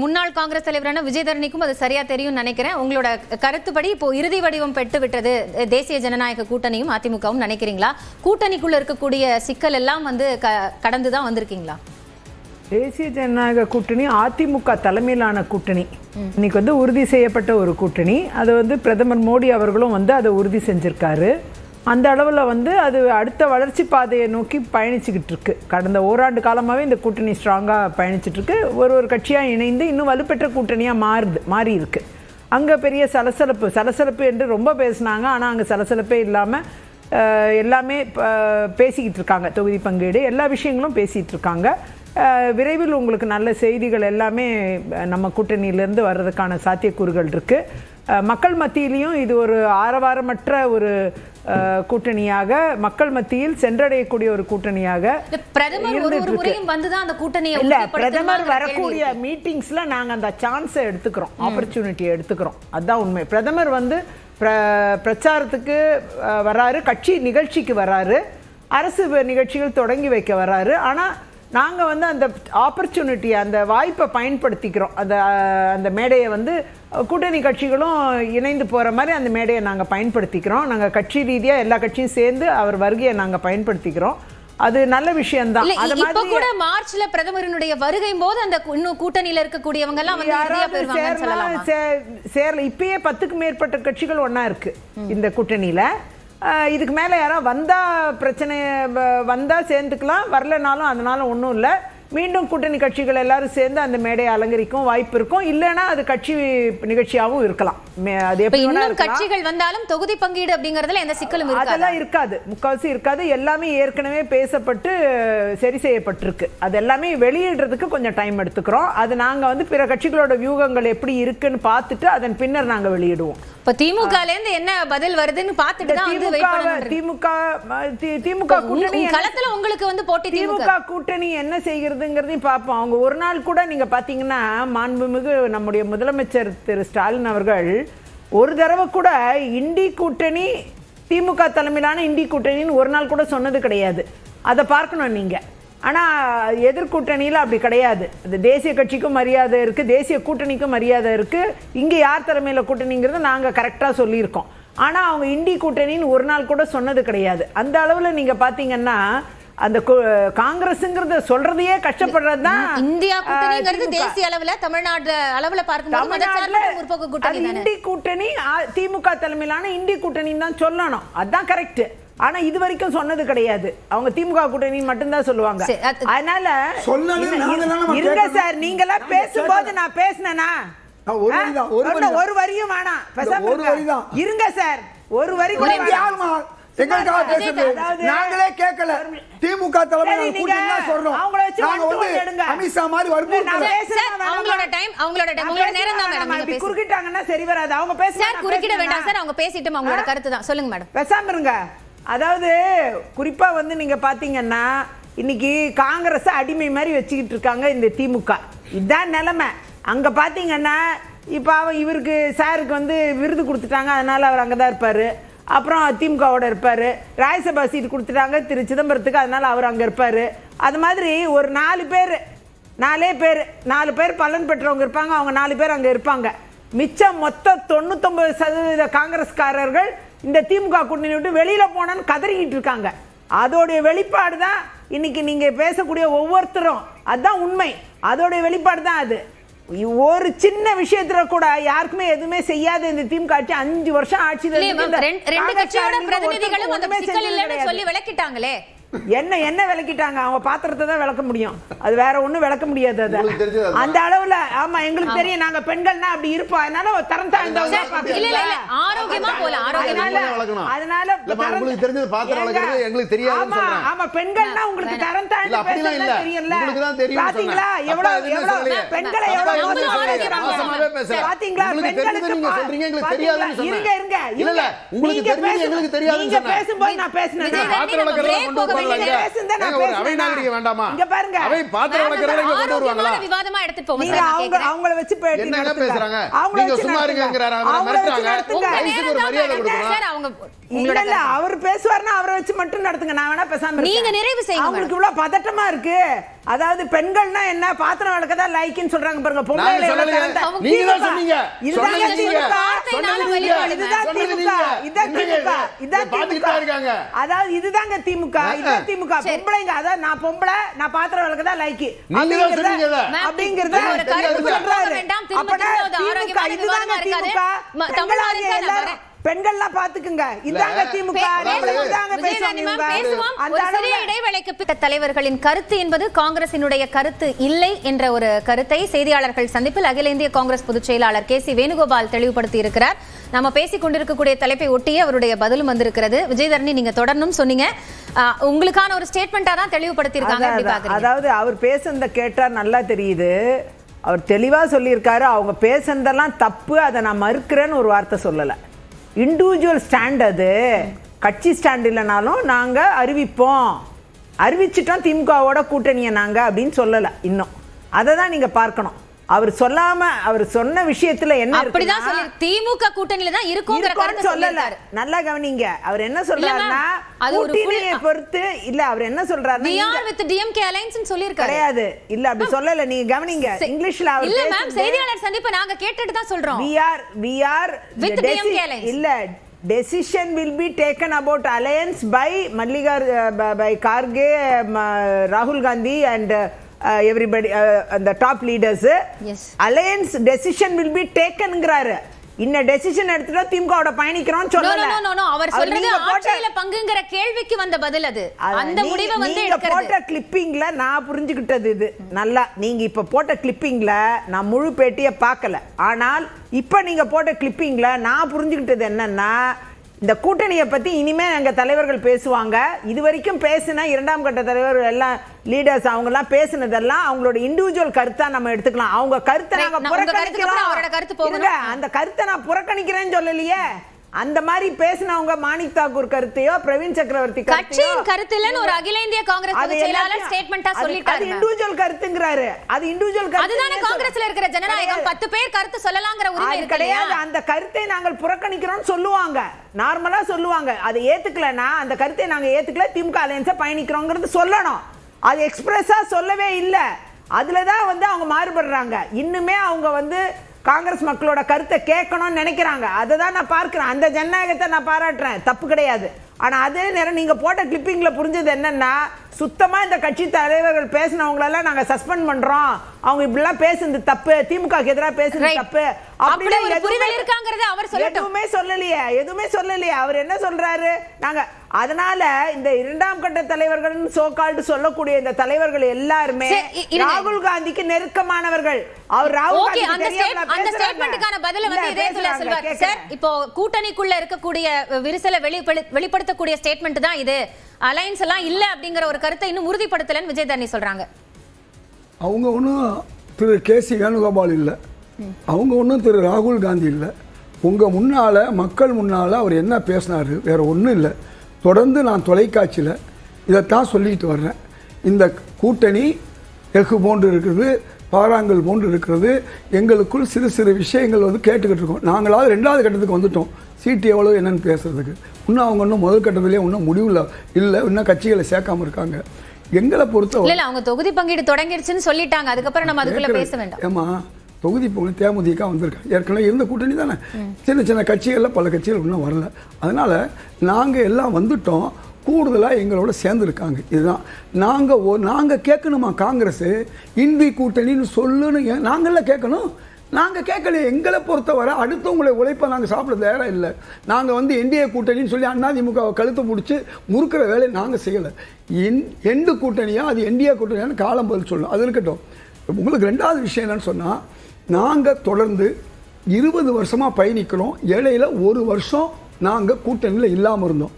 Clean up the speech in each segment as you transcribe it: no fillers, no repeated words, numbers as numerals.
முன்னாள் காங்கிரஸ் தலைவரான விஜயதரணிக்கும் அது சரியா தெரியும் நினைக்கிறேன். உங்களோட கருத்துப்படி இப்போ இறுதி வடிவம் பெற்று விட்டது தேசிய ஜனநாயக கூட்டணியும் அதிமுகவும் நினைக்கிறீங்களா? கூட்டணிக்குள்ள இருக்கக்கூடிய சிக்கல் எல்லாம் வந்து கடந்துதான் வந்திருக்கீங்களா? தேசிய ஜனநாயக கூட்டணி அதிமுக தலைமையிலான கூட்டணி இன்னைக்கு வந்து உறுதி செய்யப்பட்ட ஒரு கூட்டணி. அது வந்து பிரதமர் மோடி அவர்களும் வந்து அதை உறுதி செஞ்சிருக்காரு. அந்த அளவில் வந்து அது அடுத்த வளர்ச்சி பாதையை நோக்கி பயணிச்சுக்கிட்டு இருக்கு. கடந்த ஓராண்டு காலமாகவே இந்த கூட்டணி ஸ்ட்ராங்காக பயணிச்சுட்டு இருக்கு. ஒரு கட்சியாக இணைந்து இன்னும் வலுப்பெற்ற கூட்டணியாக மாறி இருக்கு. அங்கே பெரிய சலசலப்பு என்று ரொம்ப பேசினாங்க. ஆனால் அங்கே சலசலப்பே இல்லாமல் எல்லாமே பேசிக்கிட்டு இருக்காங்க. தொகுதி பங்கீடு எல்லா விஷயங்களும் பேசிகிட்டு இருக்காங்க. விரைவில் உங்களுக்கு நல்ல செய்திகள் எல்லாமே நம்ம கூட்டணியிலேருந்து வர்றதுக்கான சாத்தியக்கூறுகள் இருக்குது. மக்கள் மத்தியிலையும் இது ஒரு ஆரவாரமற்ற ஒரு கூட்டணியாக, மக்கள் மத்தியில் சென்றடையக்கூடிய ஒரு கூட்டணியாக பிரதமர் வரக்கூடிய மீட்டிங்ஸ்ல நாங்க அந்த சான்ஸை எடுத்துக்கிறோம், ஆப்பர்ச்சுனிட்டியை எடுத்துக்கிறோம். அதுதான் உண்மை. பிரதமர் வந்து பிரச்சாரத்துக்கு வராரு, கட்சி நிகழ்ச்சிக்கு வராரு, அரசு நிகழ்ச்சிகள் தொடங்கி வைக்க வராரு. ஆனா நாங்க வந்து அந்த ஆப்பர்ச்சுனிட்டி, அந்த வாய்ப்பை பயன்படுத்திக்கிறோம். அந்த மேடையை வந்து கூட்டணி கட்சிகளும் இணைந்து போற மாதிரி அந்த மேடையை நாங்க பயன்படுத்திக்கிறோம். நாங்க கட்சி ரீதியா எல்லா கட்சியும் சேர்ந்து அவர் வருகையை நாங்க பயன்படுத்திக்கிறோம். அது நல்ல விஷயம் தான். இப்ப கூட மார்ச்ல பிரதமரினுடைய வருகை போது அந்த இன்னும் கூட்டணியில இருக்கக்கூடியவங்க எல்லாம் சேரல. இப்பயே 10க்கும் மேற்பட்ட கட்சிகள் ஒன்னா இருக்கு இந்த கூட்டணியில. இதுக்கு மேல யாராவது வந்தா பிரச்சனை, வந்தா சேர்ந்துக்கலாம், வரலனாலும் அதனால ஒன்றும் இல்லை. மீண்டும் கூட்டணி கட்சிகள் எல்லாரும் சேர்ந்து அந்த மேடையை அலங்கரிக்கும் வாய்ப்பு இருக்கும். இல்லைன்னா அது கட்சி நிகழ்ச்சியாகவும் இருக்கலாம். கட்சிகள் வந்தாலும் தொகுதி பங்கீடு அப்படிங்கறதுல எந்த சிக்கலும் அதெல்லாம் இருக்காது, முக்கால்வாசி இருக்காது. எல்லாமே ஏற்கனவே பேசப்பட்டு சரி செய்யப்பட்டிருக்கு. அது எல்லாமே வெளியிடுறதுக்கு கொஞ்சம் டைம் எடுத்துக்கிறோம். அது நாங்க வந்து பிற கட்சிகளோட வியூகங்கள் எப்படி இருக்குன்னு பார்த்துட்டு அதன் பின்னர் நாங்க வெளியிடுவோம். இப்ப திமுகல இருந்து என்ன பதில் வருதுன்னு பார்த்துட்டு தான் திமுக கூட்டணி களத்துல உங்களுக்கு வந்து போட்டி திமுக கூட்டணி என்ன செய்கிறதுங்கிறதையும் பார்ப்போம். அவங்க ஒரு நாள் கூட நீங்க பாத்தீங்கன்னா மாண்புமிகு நம்முடைய முதலமைச்சர் திரு ஸ்டாலின் அவர்கள் ஒரு தடவை கூட இண்டி கூட்டணி, திமுக தலைமையிலான இண்டி கூட்டணின்னு ஒரு நாள் கூட சொன்னது கிடையாது. அதை பார்க்கணும் நீங்க. ஆனால் எதிர்கூட்டணியில் அப்படி கிடையாது. அது தேசிய கட்சிக்கும் மரியாதை இருக்குது, தேசிய கூட்டணிக்கும் மரியாதை இருக்குது. இங்கே யார் தலைமையில் கூட்டணிங்கிறது நாங்கள் கரெக்டாக சொல்லியிருக்கோம். ஆனால் அவங்க இண்டி கூட்டணின்னு ஒரு நாள் கூட சொன்னது கிடையாது. அந்த அளவில் நீங்கள் பார்த்தீங்கன்னா அந்த காங்கிரஸ்ங்கிறத சொல்றதையே கஷ்டப்படுறது தான். இந்தியா கூட்டணிங்கிறது தேசிய அளவில், தமிழ்நாடு அளவில் பார்க்கும்போது இண்டி கூட்டணி திமுக தலைமையிலான இண்டி கூட்டணின்னு தான் சொல்லணும். அதுதான் கரெக்ட். ஆனா இது வரைக்கும் சொன்னது கிடையாது. அவங்க திமுக கூட்டணி மட்டும்தான் சொல்லுவாங்க. அதனால இருங்க சார், நீங்க எல்லாம் பேசும்போது நான் பேசினேனா? ஒரு வரியும் வேணாம், இருங்க சார். ஒரு வரி எங்களுக்காக பேசுறது நாங்களே கேட்கல. திமுக தலைமையில கூட்டணி தான் சொல்றோம். நாங்க வந்து அமித்ஷா மாதிரி அவங்களோட நேரம் தான் மேடம். நீங்க குறுக்கிட்டாங்கன்னா சரி வராது. அவங்க பேசுறாங்க, குறுக்கிட வேண்டாம் சார். அவங்க பேசிட்டோம், அவங்களோட கருத்து தான். சொல்லுங்க மேடம். பேசாம இருங்க. அதாவது குறிப்பா வந்து நீங்க பாத்தீங்கன்னா இன்னைக்கு காங்கிரஸ் அடிமை மாதிரி வச்சுக்கிட்டு இருக்காங்க இந்த திமுக. இதுதான் நிலைமை. அங்க பாத்தீங்கன்னா இப்ப இவருக்கு சாருக்கு வந்து விருது கொடுத்துட்டாங்க, அதனால அவர் அங்கதான் இருப்பாரு. அப்புறம் திமுகவோட இருப்பாரு. ராஜ்யசபா சீட் கொடுத்துட்டாங்க திரு சிதம்பரத்துக்கு, அதனால அவர் அங்க இருப்பாரு. அது மாதிரி ஒரு 4 பேர் பலன் பெற்றவங்க இருப்பாங்க. அவங்க 4 பேர் அங்க இருப்பாங்க. மிச்சம் மொத்தம் 99% காங்கிரஸ்காரர்கள் இந்த திமுக கூட்டணி விட்டு வெளியில போனான்னு கதறிக்கிட்டு இருக்காங்க. அதோடைய வெளிப்பாடு தான் இன்னைக்கு நீங்க பேசக்கூடிய ஒவ்வொருத்தரும். அதுதான் உண்மை. அதோடைய வெளிப்பாடு தான் அது. ஒரு சின்ன விஷயத்துல கூட யாருக்குமே எதுவுமே செய்யாத இந்த திமுக ஆட்சி 5 வருஷம் ஆட்சியில சொல்லி விளக்கிட்டாங்களே. என்ன விளக்கிட்டாங்க? அவங்க பாத்திரத்தை தான் விளக்க முடியும், அது வேற ஒண்ணும் விளக்க முடியாது. அது அந்த அளவுல. ஆமா, எங்களுக்கு தெரியும். நாங்க பெண்கள்னா அப்படி இருப்போம். அதனால தரம் தாழ்ந்தவங்க ஆரோக்கியமா போல. அதனால உங்களுக்கு தெரிஞ்சது பாத்திரம் விளக்குறது எங்களுக்கு தெரியாதுன்னு சொல்றேன். ஆமா, பெண்கள்னா உங்களுக்கு தரம் தாழ்ந்து பேசல தெரியல. பாத்தீங்களா எவ்வளவு பெண்களை எவ்வளவு பாத்தீங்களா? பெண்களுக்கு நீங்க சொல்றீங்க எங்களுக்கு தெரியாதுன்னு சொன்னேன். இருங்க இல்ல உங்களுக்கு தெரிஞ்சது எங்களுக்கு தெரியாதுன்னு சொன்னேன். நீங்க பேசும்போது நான் பேசினேன். பாத்திரம் விளக்குறது கொண்டு வரல. அவை நாகரிகம் வேண்டாமா? இங்க பாருங்க, அவை பாத்திரம் விளக்குறத இங்க கொண்டு வருவாங்களா? விவாதமா எடுத்துட்டு போங்க. நீங்க அவங்கள வச்சு என்ன பேசுறாங்க? நீங்க சும்மா இருங்கங்கறாரு. அவரை மிரட்டுறாங்க. கைக்கு ஒரு மரியாதை கொடுக்கணும் சார். அவங்க இல்ல அவர் பேசுவார்னா அவரை வச்சு மட்டும் நடத்துங்க. நான் வேணா பேசாம இருக்கேன். நீங்க நிறைவு செய்யுங்க. உங்களுக்கு இவ்வளவு பதட்டமா இருக்கு. அதாவது பெண்கள்னா என்ன பாத்திரம் வளர்க்கதான் லைக்னு சொல்றாங்க பாருங்க. பொம்பளை நீங்க தான் சொன்னீங்க. அதாவது இதுதாங்க திமுக. இதுதான் திமுக. பொம்பளைங்க அதாவது நான் பொம்பளை நான் பாத்திரம் வளர்க்கதான் லைக் அப்படிங்கறத பெண்கள்லாம் பாத்துக்குங்க. இதாங்க திமுக. தலைவர்களின் கருத்து என்பது காங்கிரசினுடைய கருத்து இல்லை என்ற ஒரு கருத்தை செய்தியாளர்கள் சந்திப்பில் அகில இந்திய காங்கிரஸ் பொதுச் செயலாளர் கே.சி. வேணுகோபால் தெளிவுபடுத்தி இருக்கிறார். நம்ம பேசிக் கொண்டிருக்கக்கூடிய தலைப்பை ஒட்டியே அவருடைய பதிலும் வந்திருக்கிறது. விஜயதரணி, நீங்க தொடர்ந்தும் சொன்னீங்க, உங்களுக்கான ஒரு ஸ்டேட்மெண்டா தான் தெளிவுபடுத்தி இருக்காங்க. அதாவது அவர் பேசுனத கேட்டா நல்லா தெரியுது. அவர் தெளிவா சொல்லியிருக்காரு. அவங்க பேசுனதெல்லாம் தப்பு, அதை நான் மறுக்கிறேன்னு ஒரு வார்த்தை சொல்லல. இண்டிவிஜுவல் ஸ்டாண்ட், அது கட்சி ஸ்டாண்ட் இல்லைனாலும் நாங்க அறிவிப்போம், அறிவிச்சிட்டோம் திமுகவோட கூட்டணியை நாங்க அப்படின்னு சொல்லல. இன்னும் அதை தான் நீங்க பார்க்கணும். அவர் சொல்லாம அவர் சொன்ன விஷயத்துல என்ன அப்படிதான் சொல்லி திமுக கூட்டணியில தான் இருக்கும்ங்கற கருத்து சொல்லல. நல்லா கவனிங்க. அவர் என்ன சொல்றாருன்னா கூட்டணியை பொறுத்து இல்ல. அவர் என்ன சொல்றாருன்னா we are with DMK alliance ன்னு சொல்லிருக்காரு. கிடையாது, இல்ல அப்படி சொல்லல. நீங்க கவனிங்க. இங்கிலீஷ்ல அவர் இல்ல மேம், செய்தியாளர் சந்திப்பு நாங்க கேட்டுட்டு தான் சொல்றோம். we are with DMK alliance. இல்ல, decision will be taken about alliance by by Kharge, Rahul Gandhi and everybody, the top leaders. Yes. Alliance decision will be taken ங்கறாரு. இன்ன டெசிஷன் எடுத்துட்டா திமுகவோட பயணிக்கிறோம் சொல்லல. நோ அவர் சொல்றது ஆட்சியில பங்குங்கற கேள்விக்கு வந்த பதில் அது. அந்த முடிவை வந்து எடுக்கிறது. நீங்க போட்ட கிளிப்பிங்ல நான் புரிஞ்சுக்கிட்டது இது. நல்லா நீங்க இப்ப போட்ட கிளிப்பிங்ல நான் முழு பேட்டியை பார்க்கல. ஆனால் இப்ப நீங்க போட்ட கிளிப்பிங்ல நான் புரிஞ்சுக்கிட்டது என்னன்னா, இந்த கூட்டணியை பத்தி இனிமே எங்க தலைவர்கள் பேசுவாங்க. இது வரைக்கும் பேசின இரண்டாம் கட்ட தலைவர்கள் எல்லாம் லீடர்ஸ் அவங்க எல்லாம் பேசினதெல்லாம் அவங்களோட இண்டிவிஜுவல் கருத்தா நம்ம எடுத்துக்கலாம். அவங்க கருத்தை நாங்க புறக்கணிக்கிறோம். அந்த கருத்தை நான் புறக்கணிக்கிறேன்னு சொல்லலையே. அந்த மாதிரி பேசினவங்க மாணிக் தாக்கூர் கருத்தையோ பிரவீன் சக்கரவர்த்தி கட்சியின் கருத்துலன்னு ஒரு அகில இந்திய காங்கிரஸ் பொதுச் செயலாளர் ஸ்டேட்மென்ட்டா சொல்லிட்டாரு. அது இண்டிவிஜுவல் கருத்துங்கறாரு. அது இண்டிவிஜுவல் கருத்து. அதுதானே காங்கிரஸ்ல இருக்கிற ஜனநாயகம். 10 பேர் கருத்து சொல்லலாம்ங்கற உரிமை இருக்கு. கிடையாது. அந்த கருத்தை நாங்கள் புறக்கணிக்கிறோம்னு சொல்லுவாங்க. நார்மலா சொல்லுவாங்க. அதை ஏத்துக்கலனா அந்த கருத்தை நாங்க ஏத்துக்கல திமுக அலையன்ஸை பயணிக்கிறோம்ங்கிறது சொல்லணும். அது எக்ஸ்பிரஸா சொல்லவே இல்ல. அதுலதான் வந்து அவங்க மாறுபடுறாங்க. இன்னுமே அவங்க வந்து காங்கிரஸ் மக்களோட கருத்தை கேட்கணும்னு நினைக்கிறாங்க. அதை தான் நான் பார்க்கிறேன். அந்த ஜனநாயகத்தை நான் பாராட்டுறேன், தப்பு கிடையாது. ஆனா அதே நேரம் நீங்க போட்ட கிளிப்பிங்ல புரிஞ்சது என்னன்னா, சுத்தமா இந்த கட்சி தலைவர்கள் பேசினவங்களெல்லாம் நாங்க சஸ்பெண்ட் பண்றோம், அவங்க இப்படிலாம் பேசுனது தப்பு, திமுகக்கு எதிராக பேசுனது தப்பு அப்படி எதுவுமே சொல்லலையே. எதுவுமே சொல்லலையே. அவர் என்ன சொல்றாரு, நாங்க அதனால இந்த இரண்டாம் கட்ட தலைவர்கள் சோகால்டு சொல்லக்கூடிய இந்த தலைவர்கள் எல்லாருமே ராகுல் காந்திக்கு நெருக்கமானவர்கள். அவர் ராகுல் காந்தி அந்த ஸ்டேட்மென்ட்கான பதில வந்து இதே சொல்றாரு சார். இப்போ கூட்டணிக்குள்ள இருக்கக்கூடிய விரிசலை வெளிப்படுத்தக்கூடிய ஸ்டேட்மென்ட் தான் இது. அலையன்ஸ் எல்லாம் இல்ல அப்படிங்கிற ஒரு கருத்தை இன்னும் உறுதிப்படுத்தலன்னு விஜயதரணி சொல்றாங்க. அவங்க ஒன்றும் திரு கே.சி. வேணுகோபால் இல்லை, அவங்க ஒன்றும் திரு ராகுல் காந்தி இல்லை. உங்கள் முன்னால் மக்கள் முன்னால் அவர் என்ன பேசினார் வேறு ஒன்றும் இல்லை. தொடர்ந்து நான் தொலைக்காட்சியில் இதைத்தான் சொல்லிட்டு வர்றேன். இந்த கூட்டணி எஃகு போன்று இருக்கிறது, பாறாங்கல் போன்று இருக்கிறது. எங்களுக்குள் சிறு சிறு விஷயங்கள் வந்து கேட்டுக்கிட்டு இருக்கோம். நாங்களாவது 2வது கட்டத்துக்கு வந்துட்டோம். சீட்டு எவ்வளோ என்னன்னு பேசுறதுக்கு. இன்னும் அவங்க இன்னும் முதல் கட்டத்திலேயே இன்னும் முடிவில் இல்லை, இன்னும் கட்சிகளை சேர்க்காம இருக்காங்க. எங்களை பொறுத்த அவங்க தொகுதி பங்கீடு தொடங்கிடுச்சுன்னு சொல்லிட்டாங்க. அதுக்கப்புறம் நம்ம அதுக்குள்ள பேச வேண்டாம். ஏமா தொகுதி பங்கீடு தேமுதிக வந்திருக்காங்க. ஏற்கனவே இருந்த கூட்டணி தானே. சின்ன சின்ன கட்சிகளில் பல கட்சிகள் இன்னும் வரல. அதனால நாங்கள் எல்லாம் வந்துட்டோம். கூடுதலாக எங்களோட சேர்ந்துருக்காங்க. இதுதான் நாங்கள் கேட்கணுமா? காங்கிரஸ் இந்தி கூட்டணின்னு சொல்லுன்னு நாங்கள்லாம் கேட்கணும். நாங்கள் கேட்கல. எங்களை பொறுத்தவரை அடுத்தவங்களை உழைப்பை நாங்கள் சாப்பிட தயாராக இல்லை. நாங்கள் வந்து என்டிஏ கூட்டணின்னு சொல்லி அதிமுக கழுத்தை பிடிச்சி முறுக்கிற வேலையை நாங்கள் செய்யலை. எண்டு கூட்டணியா அது என்டிஏ கூட்டணியான்னு காலம் பதில் சொல்லணும். அது இருக்கட்டும். உங்களுக்கு 2வது விஷயம் என்னன்னு சொன்னால், நாங்கள் தொடர்ந்து 20 வருஷமாக பயணிக்கிறோம். இடையில 1 வருஷம் நாங்கள் கூட்டணியில் இல்லாமல் இருந்தோம்.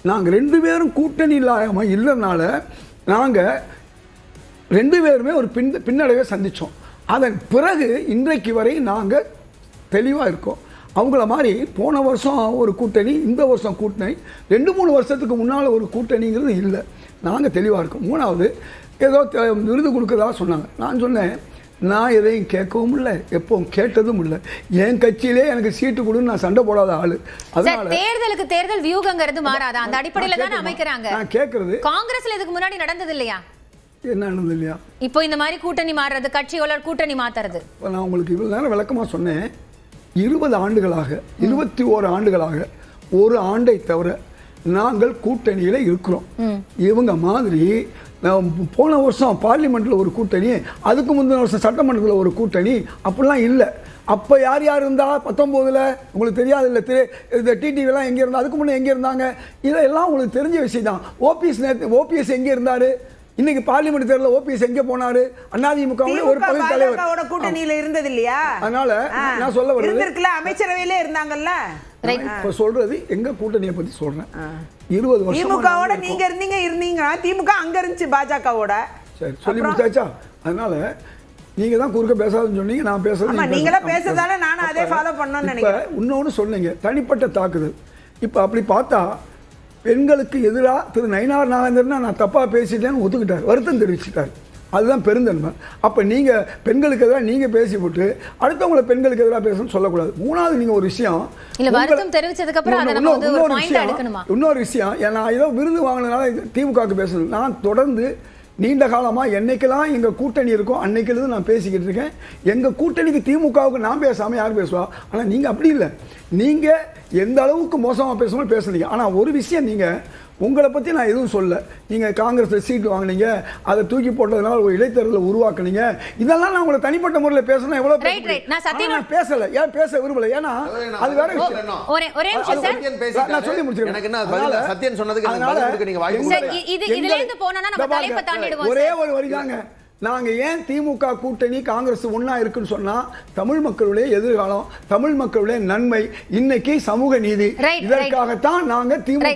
நாங்கள் 2 பேரும் கூட்டணி இல்லாமல் இல்லைனால நாங்கள் 2 பேருமே ஒரு பின்னடைவை சந்தித்தோம். அதன் பிறகு இன்றைக்கு வரை நாங்கள் தெளிவாக இருக்கோம். அவங்கள மாதிரி போன வருஷம் ஒரு கூட்டணி, இந்த வருஷம் கூட்டணி, 2-3 வருஷத்துக்கு முன்னால் ஒரு கூட்டணிங்கிறது இல்லை. நாங்கள் தெளிவாக இருக்கோம். 3வது ஏதோ விருது கொடுக்கறதா சொன்னாங்க. நான் சொன்னேன், நான் எதையும் கேட்கவும் இல்லை, எப்பவும் கேட்டதும் இல்லை. என் கட்சியிலே எனக்கு சீட்டு கொடுன்னு நான் சண்டை போடாத ஆளு. அதனால தேர்தலுக்கு தேர்தல் வியூகங்கிறது மாறாத அந்த அடிப்படையில் தான் அமைக்கிறாங்க. நான் கேட்கறது காங்கிரஸ்ல இதுக்கு முன்னாடி நடந்தது இல்லையா? என்ன நடந்தது இல்லையா? இப்போ இந்த மாதிரி கூட்டணி மாறுறது, கட்சிகளோட கூட்டணி மாத்துறது. நான் உங்களுக்கு இவ்வளவு நேரம் விளக்கமா சொன்னேன். 20 ஆண்டுகளாக 21 ஆண்டுகளாக ஒரு ஆண்டை தவிர நாங்கள் கூட்டணியில இருக்கிறோம். இவங்க மாதிரி போன வருஷம் பார்லிமெண்ட்ல ஒரு கூட்டணி, அதுக்கு முந்தின வருஷம் சட்டமன்றத்தில் ஒரு கூட்டணி, அப்படிலாம் இல்லை. அப்போ யார் யார் இருந்தா 19ல் உங்களுக்கு தெரியாது இல்லை? இந்த டிடிவிலாம் எங்கே இருந்தா, அதுக்கு முன்னே எங்கே இருந்தாங்க, இதெல்லாம் உங்களுக்கு தெரிஞ்ச விஷயம் தான். ஓபிஎஸ் எங்கே இருந்தார்? இன்னைக்கு பார்லிமெண்ட் தேர்தலில் ஓபிஎஸ் எங்க போனாரு? அதிமுக ஒரு பகுதி தலைவர் கூட்டணியில இருந்தது இல்லையா? அதனால நான் சொல்ல வருது, அமைச்சரவையிலே இருந்தாங்கல்ல. இப்ப சொல்றது எங்க கூட்டணியை பத்தி சொல்றேன். 20 வருஷம் திமுகவோட நீங்க இருந்தீங்க, திமுக அங்க இருந்துச்சு பாஜகவோட. சரி, சொல்லி முடிச்சாச்சா? அதனால நீங்க தான் குறுக்க பேசாதுன்னு சொன்னீங்க, நான் பேசுறது நீங்களே பேசுறதால நானும் அதே ஃபாலோ பண்ணணும்னு நினைக்கிறேன். இன்னொன்னு சொன்னீங்க, தனிப்பட்ட தாக்குதல். இப்ப அப்படி பார்த்தா பெண்களுக்கு எதிராக திரு நயினார் நாகேந்திரன் நான் தப்பா பேசிட்டேன்னு ஒத்துக்கிட்டார், வருத்தம் தெரிவிச்சிட்டார். அதுதான் பெருந்தன்மை. அப்ப நீங்க பெண்களுக்கு எதிராக நீங்க பேசி போட்டு அடுத்தவங்களை பெண்களுக்கு எதிராக பேசணும்னு சொல்லக்கூடாது. மூணாவது நீங்க ஒரு விஷயம் இன்னொரு விஷயம், நான் ஏதோ விருது வாங்கினதுனால திமுகவுக்கு பேசணும். நான் தொடர்ந்து நீண்ட காலமா என்னைக்கெல்லாம் எங்க கூட்டணி இருக்கும் அன்னைக்கு நான் பேசிக்கிட்டு இருக்கேன். எங்க கூட்டணிக்கு திமுகவுக்கு நான் பேசாம யார் பேசுவா? ஆனா நீங்க அப்படி இல்லை. நீங்க எந்த அளவுக்கு மோசமா பேசணும் பேசுறீங்க. ஆனா ஒரு விஷயம், நீங்க உங்களை பத்தி நான் எதுவும் சொல்ல, நீங்க காங்கிரஸ்ல சீட் வாங்கினீங்க, அதை தூக்கி போட்டதுனால ஒரு இடைத்தேர்தலை உருவாக்குனீங்க, இதெல்லாம் நான் உங்களை தனிப்பட்ட முறையில் பேசணும் எவ்வளவு பேசல. ஏன் பேச விரும்பல? ஏன்னா அது வேற விஷயம். நான் சொல்லி முடிச்சிருக்கேன். ஒரே ஒரு வரிதாங்க. நாங்க ஏன் திமுக கூட்டணி காங்கிரஸ் ஒன்னா இருக்குன்னு சொன்னா, தமிழ் மக்களுடைய எதிர்காலம், தமிழ் மக்களுடைய நன்மை, இன்னைக்கு சமூக நீதி, இதற்காகத்தான் நாங்க திமுக